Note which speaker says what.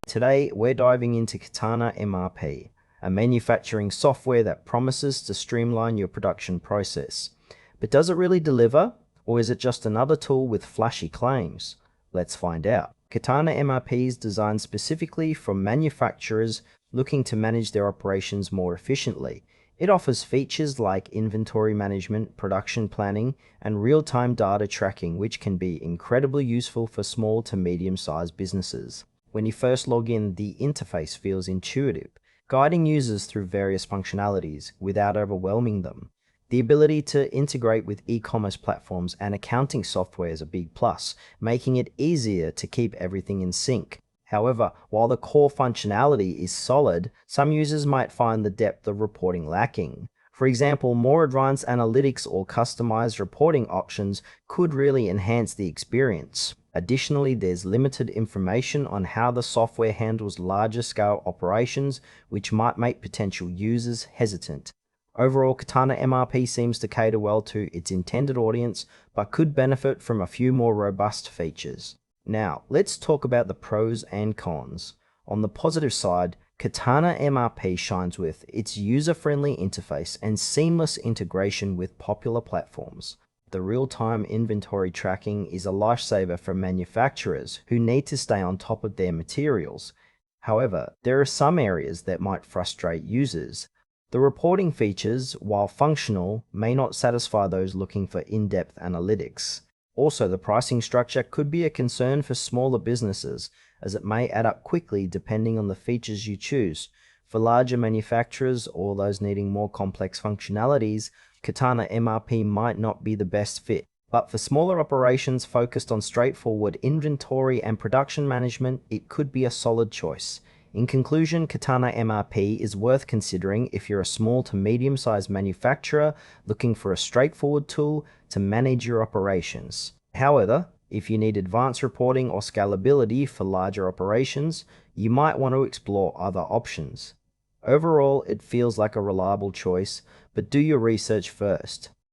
Speaker 1: Today, we're diving into Katana MRP, a manufacturing software that promises to streamline your production process. But does it really deliver, or is it just another tool with flashy claims? Let's find out. Katana MRP is designed specifically for manufacturers looking to manage their operations more efficiently. It offers features like inventory management, production planning, and real-time data tracking, which can be incredibly useful for small to medium-sized businesses. When you first log in, the interface feels intuitive, guiding users through various functionalities without overwhelming them. The ability to integrate with e-commerce platforms and accounting software is a big plus, making it easier to keep everything in sync. However, while the core functionality is solid, some users might find the depth of reporting lacking. For example, more advanced analytics or customized reporting options could really enhance the experience. Additionally, there's limited information on how the software handles larger scale operations, which might make potential users hesitant. Overall, Katana MRP seems to cater well to its intended audience, but could benefit from a few more robust features. Now, let's talk about the pros and cons. On the positive side, Katana MRP shines with its user-friendly interface and seamless integration with popular platforms. The real-time inventory tracking is a lifesaver for manufacturers who need to stay on top of their materials. However, there are some areas that might frustrate users. The reporting features, while functional, may not satisfy those looking for in-depth analytics. Also, the pricing structure could be a concern for smaller businesses, as it may add up quickly depending on the features you choose. For larger manufacturers or those needing more complex functionalities, Katana MRP might not be the best fit. But for smaller operations focused on straightforward inventory and production management, it could be a solid choice. In conclusion, Katana MRP is worth considering if you're a small to medium-sized manufacturer looking for a straightforward tool to manage your operations. However, if you need advanced reporting or scalability for larger operations, you might want to explore other options. Overall, it feels like a reliable choice, but do your research first.